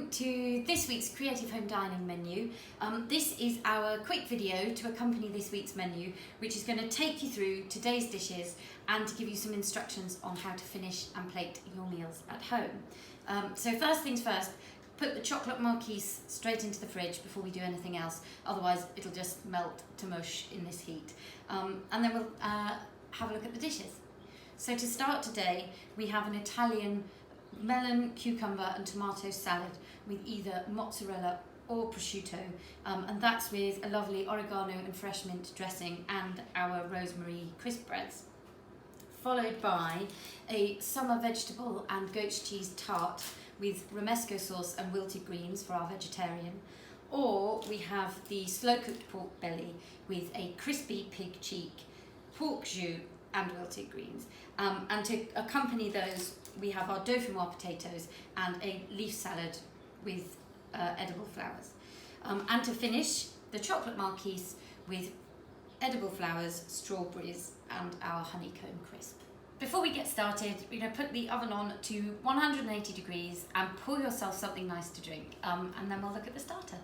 Welcome to this week's Creative Home Dining menu. This is our quick video to accompany this week's menu, which is going to take you through today's dishes and to give you some instructions on how to finish and plate your meals at home. So first things first, put the chocolate marquise straight into the fridge before we do anything else, otherwise it'll just melt to mush in this heat. And then we'll have a look at the dishes. So to start today, we have an Italian melon, cucumber and tomato salad with either mozzarella or prosciutto, and that's with a lovely oregano and fresh mint dressing and our rosemary crisp breads, followed by a summer vegetable and goat's cheese tart with romesco sauce and wilted greens for our vegetarian, or we have the slow cooked pork belly with a crispy pig cheek, pork jus and wilted greens, and to accompany those we have our dauphinoise potatoes and a leaf salad with edible flowers. And to finish, the chocolate marquise with edible flowers, strawberries and our honeycomb crisp. Before we get started, we're going to put the oven on to 180 degrees and pour yourself something nice to drink, and then we'll look at the starter.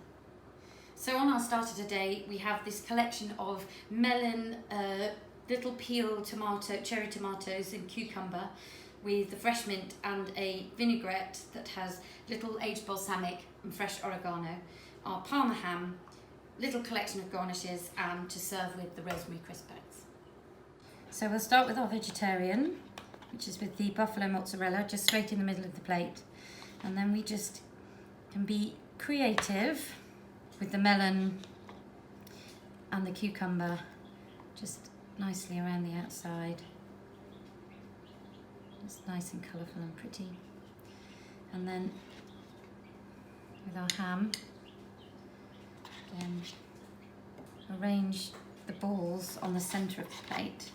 So on our starter today, we have this collection of melon, little peel tomato, cherry tomatoes and cucumber, with the fresh mint and a vinaigrette that has little aged balsamic and fresh oregano, our parma ham, little collection of garnishes, and to serve with the rosemary crisp breads. So we'll start with our vegetarian, which is with the buffalo mozzarella, just straight in the middle of the plate. And then we just can be creative with the melon and the cucumber, just nicely around the outside. It's nice and colourful and pretty. And then with our ham, then arrange the balls on the centre of the plate.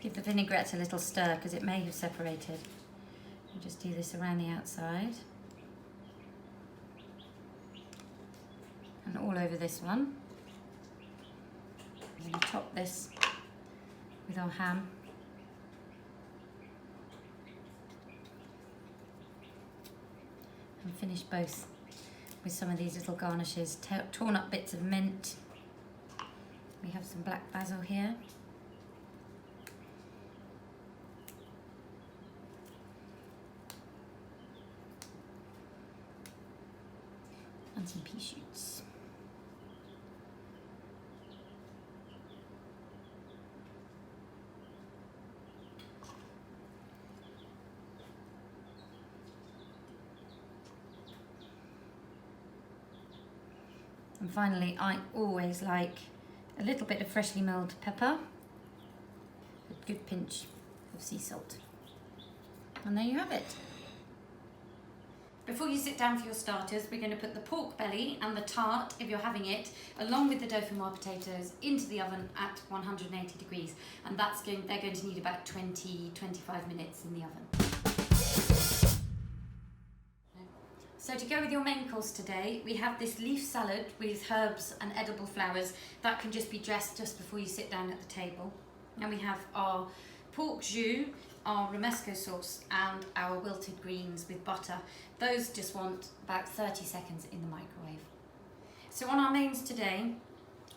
Give the vinaigrette a little stir because it may have separated. And just do this around the outside. And all over this one. I'm going to top this with our ham. And finish both with some of these little garnishes, torn up bits of mint. We have some black basil here. And some pea shoots. And finally, I always like a little bit of freshly milled pepper, a good pinch of sea salt. And there you have it. Before you sit down for your starters, we're going to put the pork belly and the tart, if you're having it, along with the dauphinoise potatoes into the oven at 180 degrees. And they're going to need about 20-25 minutes in the oven. So to go with your main course today, we have this leaf salad with herbs and edible flowers that can just be dressed just before you sit down at the table. And we have our pork jus, our romesco sauce and our wilted greens with butter. Those just want about 30 seconds in the microwave. So on our mains today,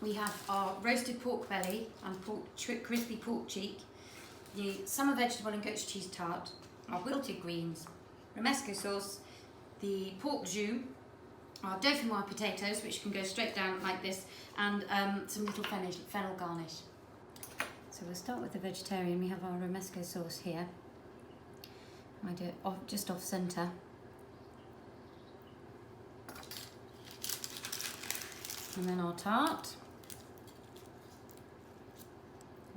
we have our roasted pork belly and crispy pork cheek, the summer vegetable and goat's cheese tart, our wilted greens, romesco sauce, the pork jus, our dauphinoise potatoes, which can go straight down like this, and some little fennel garnish. So we'll start with the vegetarian. We have our romesco sauce here. I do it just off centre. And then our tart.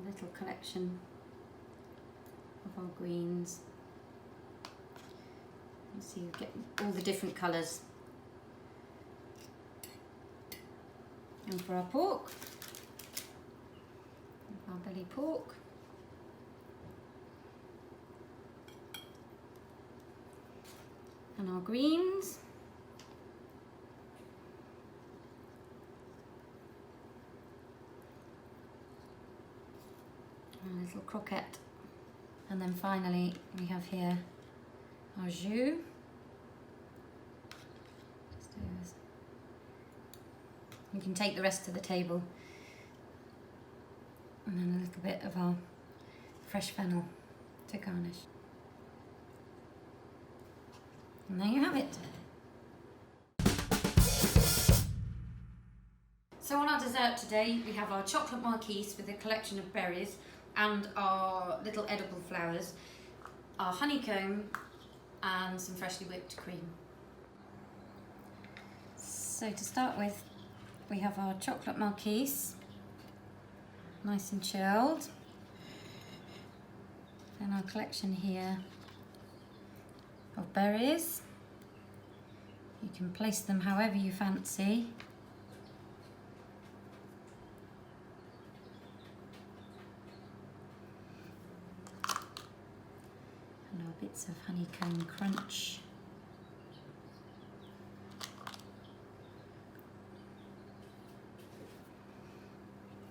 A little collection of our greens. So you get all the different colours. And for our pork, our belly pork. And our greens. And a little croquette. And then finally we have here Our jus. You can take the rest to the table. And then a little bit of our fresh fennel to garnish. And there you have it. So on our dessert today, we have our chocolate marquise with a collection of berries and our little edible flowers, our honeycomb and some freshly whipped cream. So to start with, we have our chocolate marquise, nice and chilled. Then our collection here of berries. You can place them however you fancy. And our bits of honeycomb crunch.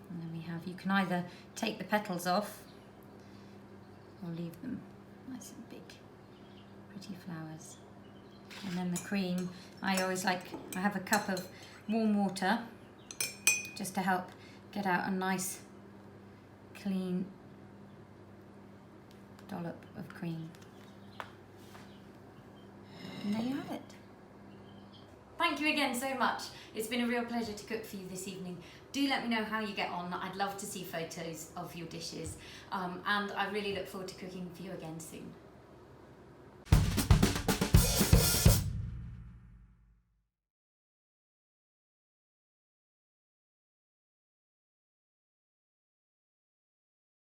And then we have, you can either take the petals off or leave them nice and big, pretty flowers. And then the cream, I have a cup of warm water just to help get out a nice clean dollop of cream. And there you have it. Thank you again so much. It's been a real pleasure to cook for you this evening. Do let me know how you get on. I'd love to see photos of your dishes. And I really look forward to cooking for you again soon.